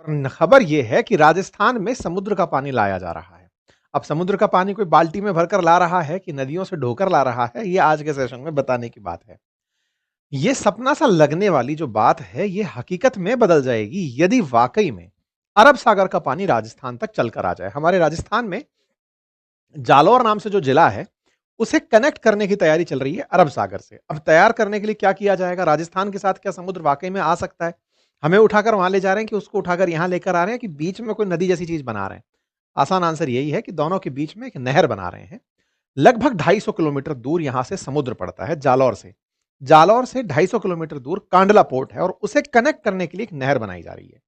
और खबर ये है कि राजस्थान में समुद्र का पानी लाया जा रहा है। अब समुद्र का पानी कोई बाल्टी में भरकर ला रहा है कि नदियों से ढोकर ला रहा है, ये आज के सेशन में बताने की बात है। ये सपना सा लगने वाली जो बात है, ये हकीकत में बदल जाएगी यदि वाकई में अरब सागर का पानी राजस्थान तक चलकर आ जाए। हमारे राजस्थान में जालौर नाम से जो जिला है, उसे कनेक्ट करने की तैयारी चल रही है अरब सागर से। अब तैयार करने के लिए क्या किया जाएगा? राजस्थान के साथ क्या समुद्र वाकई में आ सकता है? हमें उठाकर वहां ले जा रहे हैं कि उसको उठाकर यहां लेकर आ रहे हैं कि बीच में कोई नदी जैसी चीज बना रहे हैं? आसान आंसर यही है कि दोनों के बीच में एक नहर बना रहे हैं। लगभग 250 किलोमीटर दूर यहां से समुद्र पड़ता है जालौर से। जालौर से 250 किलोमीटर दूर कांडला पोर्ट है और उसे कनेक्ट करने के लिए एक नहर बनाई जा रही है।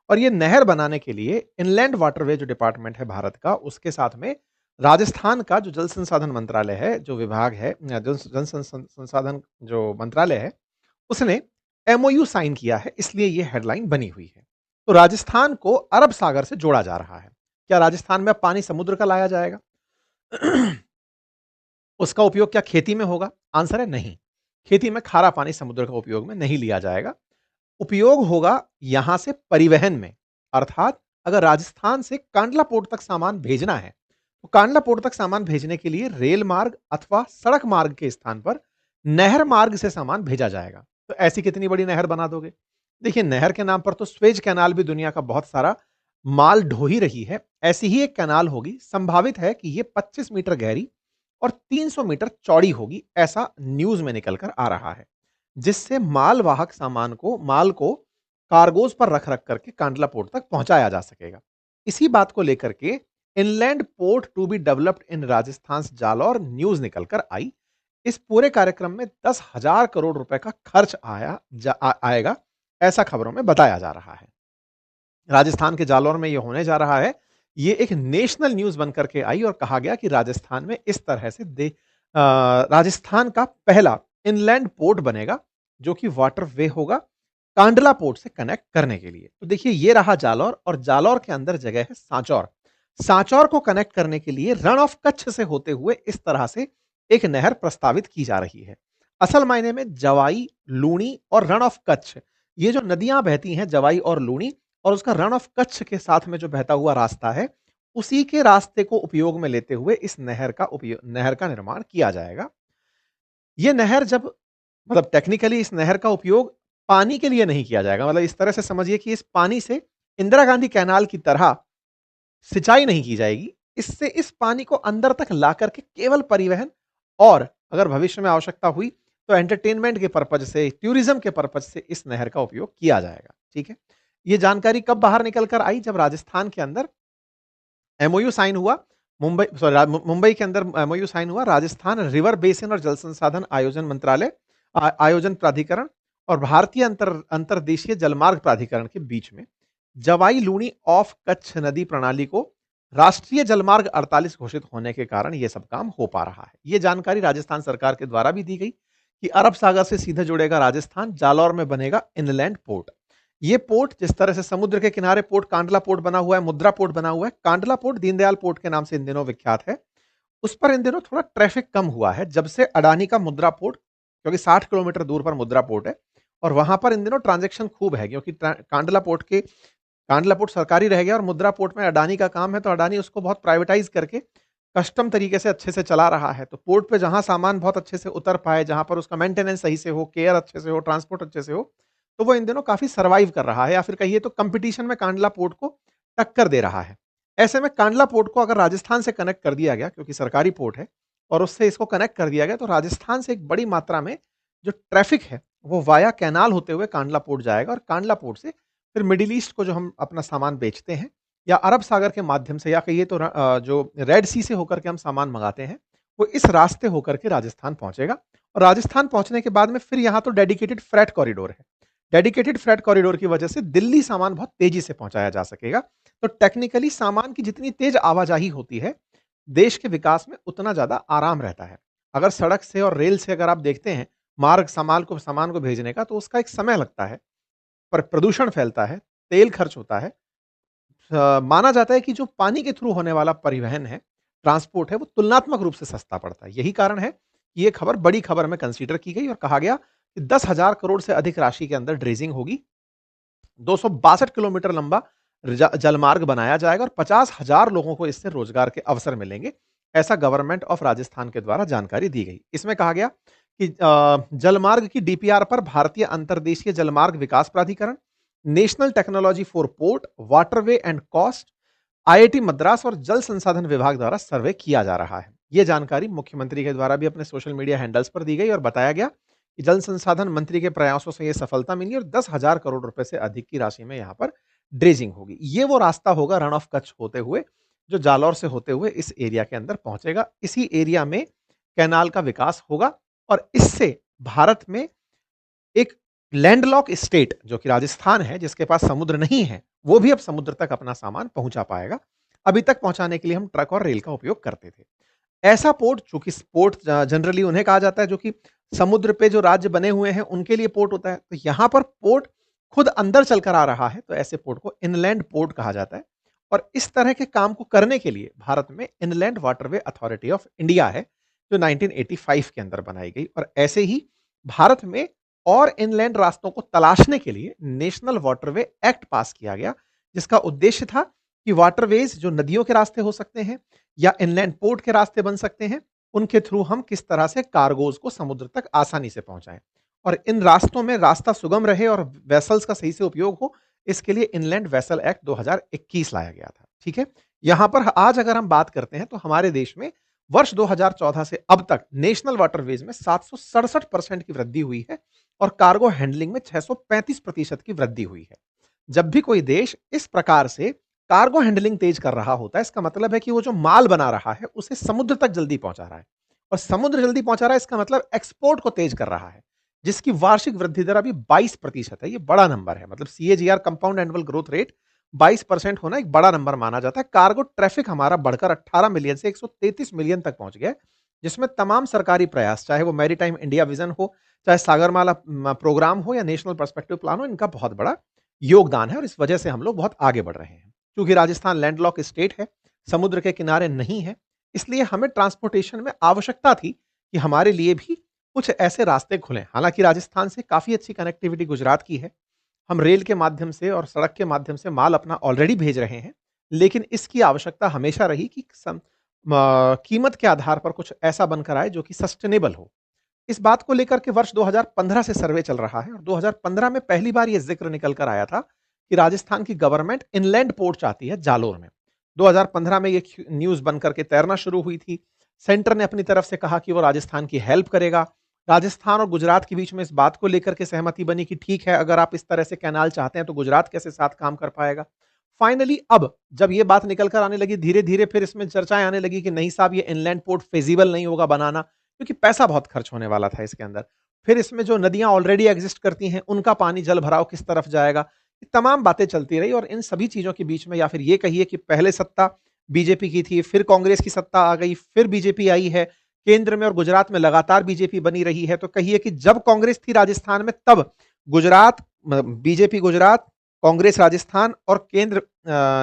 और ये नहर बनाने के लिए इनलैंड वाटरवे जो डिपार्टमेंट है भारत का, उसके साथ में राजस्थान का जो जल संसाधन मंत्रालय है, जो विभाग है, संसाधन जो मंत्रालय है, उसने एमओयू साइन किया है, इसलिए ये हेडलाइन बनी हुई है। तो राजस्थान को अरब सागर से जोड़ा जा रहा है। क्या राजस्थान में पानी समुद्र का लाया जाएगा? उसका उपयोग क्या खेती में होगा? आंसर है नहीं। खेती में खारा पानी समुद्र का उपयोग में नहीं लिया जाएगा। उपयोग होगा यहां से परिवहन में। अर्थात अगर राजस्थान से कांडला पोर्ट तक सामान भेजना है, तो कांडला पोर्ट तक सामान भेजने के लिए रेल मार्ग अथवा सड़क मार्ग के स्थान पर नहर मार्ग से सामान भेजा जाएगा। तो ऐसी कितनी बड़ी नहर बना दोगे? देखिए, नहर के नाम पर तो स्वेज कैनाल भी दुनिया का बहुत सारा माल ढो ही रही है। ऐसी ही एक कैनाल होगी। संभावित है कि ये 25 मीटर गहरी और 300 मीटर चौड़ी होगी, ऐसा न्यूज में निकलकर आ रहा है। जिससे मालवाहक माल को कार्गोज पर रख रख करके कांडला पोर्ट तक पहुंचाया जा सकेगा। इसी बात को लेकर के inland port to be developed in Rajasthan Jalore news निकलकर आई। इस पूरे कार्यक्रम में 10,000 करोड़ रुपए का खर्च आएगा, ऐसा खबरों में बताया जा रहा है। राजस्थान के जालौर में यह होने जा रहा है। ये एक नेशनल न्यूज बनकर के आई और कहा गया कि राजस्थान में इस तरह से राजस्थान का पहला इनलैंड पोर्ट बनेगा, जो कि वाटर वे होगा कांडला पोर्ट से कनेक्ट करने के लिए। तो देखिए, ये रहा जालौर और जालौर के अंदर जगह है सांचौर। सांचौर को कनेक्ट करने के लिए रण ऑफ कच्छ से होते हुए इस तरह से एक नहर प्रस्तावित की जा रही है। असल मायने में जवाई, लूणी और रण ऑफ कच्छ, ये जो नदियां बहती हैं जवाई और लूणी, और उसका रण ऑफ कच्छ के साथ में जो बहता हुआ रास्ता है, उसी के रास्ते को उपयोग में लेते हुए इस नहर का निर्माण किया जाएगा। ये नहर जब मतलब टेक्निकली इस नहर का उपयोग पानी के लिए नहीं किया जाएगा। मतलब इस तरह से समझिए कि इस पानी से इंदिरा गांधी कैनाल की तरह सिंचाई नहीं की जाएगी। इससे इस पानी को अंदर तक ला करके केवल परिवहन और अगर भविष्य में आवश्यकता हुई तो एंटरटेनमेंट के पर्पज से, टूरिज्म के पर्पज से इस नहर का उपयोग किया जाएगा। ठीक है। ये जानकारी कब बाहर निकल कर आई? जब राजस्थान के अंदर एमओयू साइन हुआ। मुंबई के अंदर एमओयू साइन हुआ। राजस्थान रिवर बेसिन और जल संसाधन आयोजन मंत्रालय, आयोजन प्राधिकरण और भारतीय अंतर्देशीय जलमार्ग प्राधिकरण के बीच में जवाई लूणी ऑफ कच्छ नदी प्रणाली को राष्ट्रीय जलमार्ग 48 घोषित होने के कारण यह सब काम हो पा रहा है। यह जानकारी राजस्थान सरकार के द्वारा भी दी गई कि अरब सागर से सीधे जुड़ेगा राजस्थान, जालौर में बनेगा इनलैंड पोर्ट। ये पोर्ट जिस तरह से समुद्र के किनारे पोर्ट कांडला पोर्ट बना हुआ है, मुद्रा पोर्ट बना हुआ है, कांडला पोर्ट दीनदयाल पोर्ट के नाम से इन दिनों विख्यात है। उस पर इन दिनों थोड़ा ट्रैफिक कम हुआ है जब से अडानी का मुद्रा पोर्ट, क्योंकि 60 किलोमीटर दूर पर मुद्रा पोर्ट है और वहां पर इन दिनों ट्रांजैक्शन खूब है, क्योंकि कांडला पोर्ट सरकारी रह गया और मुद्रा पोर्ट में अडानी का काम है, तो अडानी उसको बहुत प्राइवेटाइज करके कस्टम तरीके से अच्छे से चला रहा है। तो पोर्ट पे जहां सामान बहुत अच्छे से उतर पाए, जहां पर उसका मेंटेनेंस सही से हो, केयर अच्छे से हो, ट्रांसपोर्ट अच्छे से हो, तो वो इन दिनों काफी सर्वाइव कर रहा है, या फिर कहिए तो कंपटीशन में कांडला पोर्ट को टक्कर दे रहा है। ऐसे में कांडला पोर्ट को अगर राजस्थान से कनेक्ट कर दिया गया, क्योंकि सरकारी पोर्ट है, और उससे इसको कनेक्ट कर दिया गया, तो राजस्थान से एक बड़ी मात्रा में जो ट्रैफिक है वो वाया कैनाल होते हुए कांडला पोर्ट जाएगा और कांडला पोर्ट से फिर मिडिल ईस्ट को जो हम अपना सामान बेचते हैं, या अरब सागर के माध्यम से, या कहिए तो जो रेड सी से होकर के हम सामान मंगाते हैं, वो इस रास्ते होकर के राजस्थान पहुंचेगा। और राजस्थान पहुंचने के बाद में फिर यहां तो डेडिकेटेड फ्रेट कॉरिडोर है। डेडिकेटेड फ्रेट कॉरिडोर की वजह से दिल्ली सामान बहुत तेजी से पहुंचाया जा सकेगा। तो टेक्निकली सामान की जितनी तेज आवाजाही होती है, देश के विकास में उतना ज्यादा आराम रहता है। अगर सड़क से और रेल से अगर आप देखते हैं मार्ग सामान को भेजने का, तो उसका एक समय लगता है, पर प्रदूषण फैलता है, तेल खर्च होता है। माना जाता है कि जो पानी के थ्रू होने वाला परिवहन है, ट्रांसपोर्ट है, वो तुलनात्मक रूप से सस्ता पड़ता है। यही कारण है कि ये खबर बड़ी खबर में कंसीडर की गई और कहा गया कि 10,000 करोड़ से अधिक राशि के अंदर ड्रेजिंग होगी। 262 किलोमीटर लंबा जलमार्ग बनाया जाएगा और 50,000 लोगों को इससे रोजगार के अवसर मिलेंगे। ऐसा गवर्नमेंट ऑफ राजस्थान के द्वारा जानकारी दी गई। इसमें कहा गया कि जलमार्ग की डीपीआर पर भारतीय अंतर्देशीय जलमार्ग विकास प्राधिकरण, national technology for port, waterway and cost, IIT Madras और जल संसाधन विभाग द्वारा सर्वे किया जा रहा है। यह जानकारी मुख्यमंत्री के द्वारा भी अपने सोशल मीडिया हैंडल्स पर दी गई और बताया गया कि जल संसाधन मंत्री के प्रयासों से यह सफलता मिली और 10,000 करोड़ रुपए से अधिक की राशि में यहां पर ड्रेजिंग होगी। ये वो रास्ता होगा रन ऑफ कच्छ होते हुए, जो जालौर से होते हुए इस एरिया के अंदर पहुंचेगा। इसी एरिया में कैनाल का विकास होगा और इससे भारत में एक लैंडलॉक स्टेट जो कि राजस्थान है, जिसके पास समुद्र नहीं है, वो भी अब समुद्र तक अपना सामान पहुंचा पाएगा। अभी तक पहुंचाने के लिए हम ट्रक और रेल का उपयोग करते थे। ऐसा पोर्ट, चूंकि पोर्ट जनरली उन्हें कहा जाता है जो कि समुद्र पे जो राज्य बने हुए हैं उनके लिए पोर्ट होता है, तो यहां पर पोर्ट खुद अंदर चलकर आ रहा है, तो ऐसे पोर्ट को इनलैंड पोर्ट कहा जाता है। और इस तरह के काम को करने के लिए भारत में inland waterway authority of India है, जो 1985 के अंदर बनाई गई। और ऐसे ही भारत में और इनलैंड रास्तों को तलाशने के लिए नेशनल वाटरवे एक्ट पास किया गया, जिसका उद्देश्य था कि वाटरवेज जो नदियों के रास्ते हो सकते हैं या इनलैंड पोर्ट के रास्ते बन सकते हैं, उनके थ्रू हम किस तरह से कार्गोज को समुद्र तक आसानी से पहुंचाएं और इन रास्तों में रास्ता सुगम रहे और वेसल्स का सही से उपयोग हो, इसके लिए इनलैंड वेसल एक्ट 2021 लाया गया था। ठीक है, यहां पर आज अगर हम बात करते हैं तो हमारे देश में वर्ष 2014 से अब तक नेशनल वाटरवेज में 767% की वृद्धि हुई है और कार्गो हैंडलिंग में 635% की वृद्धि हुई है। जब भी कोई देश इस प्रकार से कार्गो हैंडलिंग तेज कर रहा होता है, इसका मतलब है कि वो जो माल बना रहा है उसे समुद्र तक जल्दी पहुंचा रहा है, और समुद्र जल्दी पहुंचा रहा है इसका मतलब एक्सपोर्ट को तेज कर रहा है, जिसकी वार्षिक वृद्धि दर अभी 22% है। ये बड़ा नंबर है, मतलब CAGR compound annual growth rate 22% होना एक बड़ा नंबर माना जाता है। कार्गो ट्रैफिक हमारा बढ़कर 18 मिलियन से 133 मिलियन तक पहुंच गया है, जिसमें तमाम सरकारी प्रयास, चाहे वो मैरीटाइम इंडिया विजन हो, चाहे सागरमाला प्रोग्राम हो या नेशनल पर्सपेक्टिव प्लान हो, इनका बहुत बड़ा योगदान है और इस वजह से हम लोग बहुत आगे बढ़ रहे हैं। क्योंकि राजस्थान लैंडलॉक स्टेट है, समुद्र के किनारे नहीं है, इसलिए हमें ट्रांसपोर्टेशन में आवश्यकता थी कि हमारे लिए भी कुछ ऐसे रास्ते खुलें। हालांकि राजस्थान से काफी अच्छी कनेक्टिविटी गुजरात की है, हम रेल के माध्यम से और सड़क के माध्यम से माल अपना ऑलरेडी भेज रहे हैं, लेकिन इसकी आवश्यकता हमेशा रही कि कीमत के आधार पर कुछ ऐसा बनकर आए जो कि सस्टेनेबल हो। इस बात को लेकर के वर्ष 2015 से सर्वे चल रहा है और 2015 में पहली बार यह जिक्र निकल कर आया था कि राजस्थान की गवर्नमेंट इनलैंड पोर्ट चाहती है जालोर में। 2015 में यह न्यूज बनकर के तैरना शुरू हुई थी। सेंटर ने अपनी तरफ से कहा कि वो राजस्थान की हेल्प करेगा। राजस्थान और गुजरात के बीच में इस बात को लेकर के सहमति बनी कि ठीक है, अगर आप इस तरह से कैनाल चाहते हैं तो गुजरात कैसे साथ काम कर पाएगा। फाइनली अब जब ये बात निकल कर आने लगी, धीरे धीरे फिर इसमें चर्चाएं आने लगी कि नहीं साहब, ये इनलैंड पोर्ट फेजिबल नहीं होगा बनाना, क्योंकि पैसा बहुत खर्च होने वाला था इसके अंदर। फिर इसमें जो नदियां ऑलरेडी एग्जिस्ट करती हैं उनका पानी जल भराव किस तरफ जाएगा, ये तमाम बातें चलती रही। और इन सभी चीजों के बीच में, या फिर ये कहिए कि पहले सत्ता बीजेपी की थी, फिर कांग्रेस की सत्ता आ गई, फिर बीजेपी आई है केंद्र में और गुजरात में लगातार बीजेपी बनी रही है। तो कहिए कि जब कांग्रेस थी राजस्थान में तब गुजरात, बीजेपी गुजरात, कांग्रेस राजस्थान और केंद्र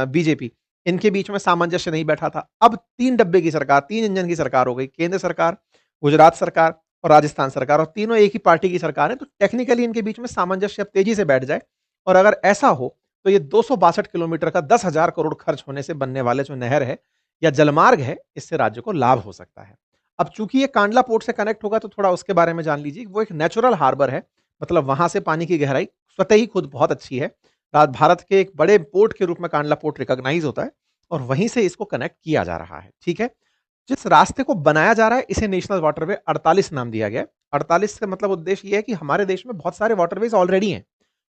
बीजेपी, इनके बीच में सामंजस्य नहीं बैठा था। अब 3 डब्बे की सरकार, 3 इंजन की सरकार हो गई, केंद्र सरकार, गुजरात सरकार और राजस्थान सरकार, और तीनों एक ही पार्टी की सरकार है। तो टेक्निकली इनके बीच में सामंजस्य अब तेजी से बैठ जाए, और अगर ऐसा हो तो ये 262 किलोमीटर का 10,000 करोड़ खर्च होने से बनने वाले जो नहर है या जलमार्ग है, इससे राज्य को लाभ हो सकता है। अब चूंकि ये कांडला पोर्ट से कनेक्ट होगा तो थोड़ा उसके बारे में जान लीजिए। वो एक नेचुरल हार्बर है, मतलब वहां से पानी की गहराई स्वतः ही खुद बहुत अच्छी है। भारत के एक बड़े पोर्ट के रूप में कांडला पोर्ट रिकॉग्नाइज होता है और वहीं से इसको कनेक्ट किया जा रहा है। ठीक है, जिस रास्ते को बनाया जा रहा है इसे नेशनल वाटरवे 48 नाम दिया गया है। 48 का मतलब उद्देश्य यह है कि हमारे देश में बहुत सारे वाटरवेज ऑलरेडी हैं।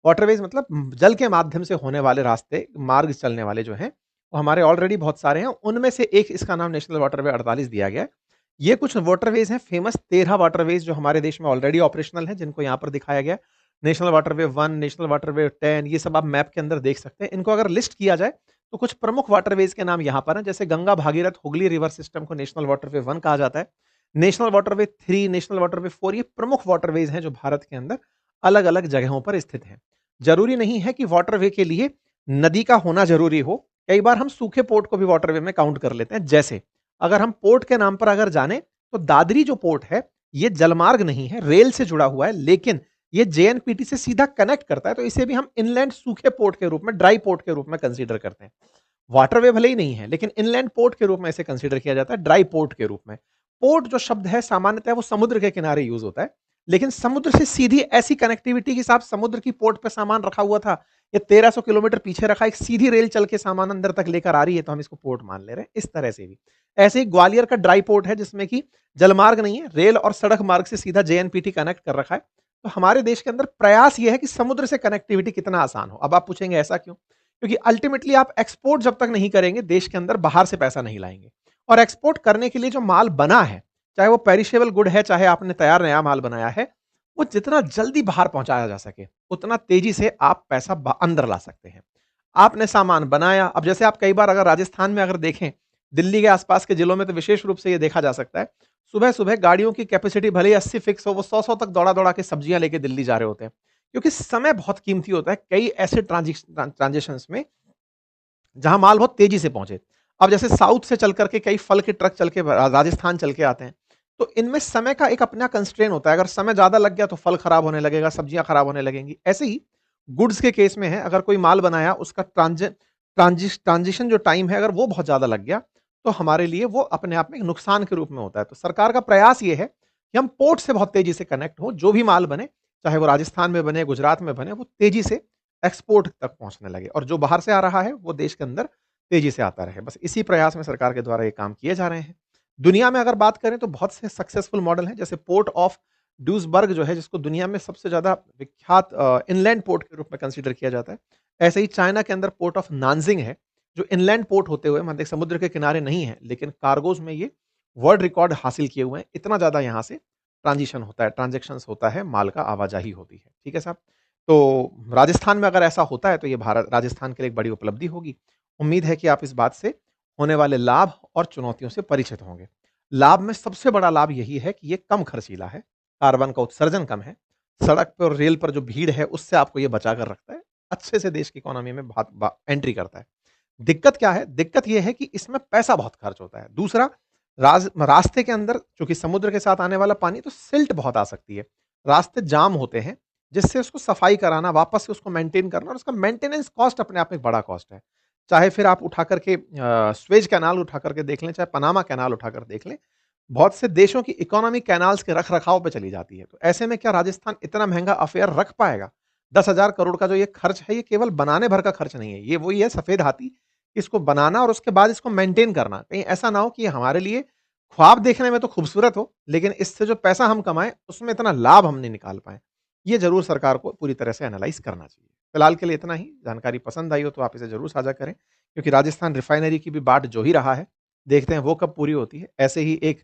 वाटरवेज मतलब जल के माध्यम से होने वाले रास्ते, मार्ग चलने वाले जो हैं, वो हमारे ऑलरेडी बहुत सारे हैं। उनमें से एक इसका नाम नेशनल वाटरवे 48 दिया गया है। ये कुछ वाटरवेज हैं, फेमस 13 वाटरवेज जो हमारे देश में ऑलरेडी ऑपरेशनल हैं, जिनको यहाँ पर दिखाया गया है। नेशनल वाटरवे 1, नेशनल वाटरवे 10, ये सब आप मैप के अंदर देख सकते हैं। इनको अगर लिस्ट किया जाए तो कुछ प्रमुख वाटरवेज के नाम यहाँ पर हैं, जैसे गंगा भागीरथ हुगली रिवर सिस्टम को नेशनल वाटरवे 1 कहा जाता है। नेशनल वाटरवे 3, नेशनल वाटरवे 4, ये प्रमुख वाटरवेज हैं जो भारत के अंदर अलग अलग जगहों पर स्थित हैं। जरूरी नहीं है कि वाटरवे के लिए नदी का होना जरूरी हो, कई बार हम सूखे पोर्ट को भी वाटरवे में काउंट कर लेते हैं। जैसे अगर हम पोर्ट के नाम पर अगर जाने तो दादरी जो पोर्ट है ये जलमार्ग नहीं है, रेल से जुड़ा हुआ है, लेकिन ये जेएनपीटी से सीधा कनेक्ट करता है, तो इसे भी हम इनलैंड सूखे पोर्ट के रूप में, ड्राई पोर्ट के रूप में कंसीडर करते हैं। वाटरवे भले ही नहीं है, लेकिन इनलैंड पोर्ट के रूप में इसे कंसीडर किया जाता है, ड्राई पोर्ट के रूप में। पोर्ट जो शब्द है सामान्यतः वो समुद्र के किनारे यूज होता है, लेकिन समुद्र से सीधी ऐसी कनेक्टिविटी के साथ समुद्र की पोर्ट पे सामान रखा हुआ था, ये 1300 किलोमीटर पीछे रखा, एक सीधी रेल चल के सामान अंदर तक लेकर आ रही है, तो हम इसको पोर्ट मान ले रहे हैं। इस तरह से भी ऐसे ही ग्वालियर का ड्राई पोर्ट है, जिसमें कि जलमार्ग नहीं है, रेल और सड़क मार्ग से सीधा जेएनपीटी कनेक्ट कर रखा है। तो हमारे देश के अंदर प्रयास यह है कि समुद्र से कनेक्टिविटी कितना आसान हो। अब आप पूछेंगे ऐसा क्यों? क्योंकि अल्टीमेटली आप एक्सपोर्ट जब तक नहीं करेंगे, देश के अंदर बाहर से पैसा नहीं लाएंगे। और एक्सपोर्ट करने के लिए जो माल बना है, चाहे वो पेरिशेबल गुड है, चाहे आपने तैयार नया माल बनाया है, वो जितना जल्दी बाहर पहुंचाया जा सके, उतना तेजी से आप पैसा अंदर ला सकते हैं। आपने सामान बनाया, अब जैसे आप कई बार अगर राजस्थान में अगर देखें, दिल्ली के आसपास के जिलों में तो विशेष रूप से ये देखा जा सकता है, सुबह सुबह गाड़ियों की कैपेसिटी भले ही 80 फिक्स हो, वो 100 तक दौड़ा दौड़ा के सब्जियां लेके दिल्ली जा रहे होते हैं, क्योंकि समय बहुत कीमती होता है कई ऐसे ट्रांजेक्शन में जहां माल बहुत तेजी से पहुंचे। अब जैसे साउथ से चल करके कई फल के ट्रक चल के राजस्थान चल के आते हैं, तो इनमें समय का एक अपना कंस्ट्रेन होता है। अगर समय ज्यादा लग गया तो फल खराब होने लगेगा, सब्जियां खराब होने लगेंगी। ऐसे ही गुड्स के केस में है, अगर कोई माल बनाया, उसका ट्रांजिशन जो टाइम है, अगर वो बहुत ज्यादा लग गया, तो हमारे लिए वो अपने आप में एक नुकसान के रूप में होता है। तो सरकार का प्रयास ये है कि हम पोर्ट से बहुत तेजी से कनेक्ट हो, जो भी माल बने, चाहे वो राजस्थान में बने, गुजरात में बने, वो तेजी से एक्सपोर्ट तक पहुंचने लगे, और जो बाहर से आ रहा है वो देश के अंदर तेजी से आता रहे। बस इसी प्रयास में सरकार के द्वारा ये काम किए जा रहे हैं। दुनिया में अगर बात करें तो बहुत से सक्सेसफुल मॉडल हैं, जैसे पोर्ट ऑफ ड्यूसबर्ग जो है, जिसको दुनिया में सबसे ज्यादा विख्यात इनलैंड पोर्ट के रूप में कंसीडर किया जाता है। ऐसे ही चाइना के अंदर पोर्ट ऑफ नानजिंग है, जो इनलैंड पोर्ट होते हुए मतलब समुद्र के किनारे नहीं है, लेकिन कार्गोज में ये वर्ल्ड रिकॉर्ड हासिल किए हुए हैं। इतना ज्यादा यहाँ से ट्रांजिशन होता है, ट्रांजेक्शन होता है, माल का आवाजाही होती है। ठीक है साहब। तो राजस्थान में अगर ऐसा होता है तो ये भारत राजस्थान के लिए एक बड़ी उपलब्धि होगी। उम्मीद है कि आप इस बात से होने वाले लाभ और चुनौतियों से परिचित होंगे। लाभ में सबसे बड़ा लाभ यही है कि ये कम खर्चीला है, कार्बन का उत्सर्जन कम है, सड़क पर और रेल पर जो भीड़ है उससे आपको ये बचा कर रखता है, अच्छे से देश की इकोनॉमी में एंट्री करता है। दिक्कत क्या है? दिक्कत ये है कि इसमें पैसा बहुत खर्च होता है। दूसरा, रास्ते के अंदर चूंकि समुद्र के साथ आने वाला पानी, तो सिल्ट बहुत आ सकती है, रास्ते जाम होते हैं, जिससे उसको सफाई कराना, वापस से उसको मेंटेन करना, और उसका मेंटेनेंस कॉस्ट अपने आप में एक बड़ा कॉस्ट है। चाहे फिर आप उठा करके स्वेज कैनाल उठा करके देख लें, चाहे पनामा कैनाल उठा कर देख लें, बहुत से देशों की इकोनॉमी कैनाल्स के रख रखाव पे चली जाती है। तो ऐसे में क्या राजस्थान इतना महंगा अफेयर रख पाएगा? 10,000 करोड़ का जो ये खर्च है, ये केवल बनाने भर का खर्च नहीं है, ये वही है सफेद हाथी, इसको बनाना और उसके बाद इसको मेंटेन करना। कहीं ऐसा ना हो कि हमारे लिए ख्वाब देखने में तो खूबसूरत हो, लेकिन इससे जो पैसा हम कमाएं उसमें इतना लाभ हम नहीं निकाल पाए। ये जरूर सरकार को पूरी तरह से एनालाइज करना चाहिए। फिलहाल के लिए इतना ही। जानकारी पसंद आई हो तो आप इसे जरूर साझा करें, क्योंकि राजस्थान रिफाइनरी की भी बाट जो ही रहा है, देखते हैं वो कब पूरी होती है। ऐसे ही एक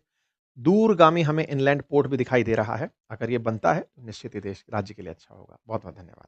दूरगामी हमें इनलैंड पोर्ट भी दिखाई दे रहा है। अगर ये बनता है तो निश्चित ही देश राज्य के लिए अच्छा होगा। बहुत बहुत धन्यवाद।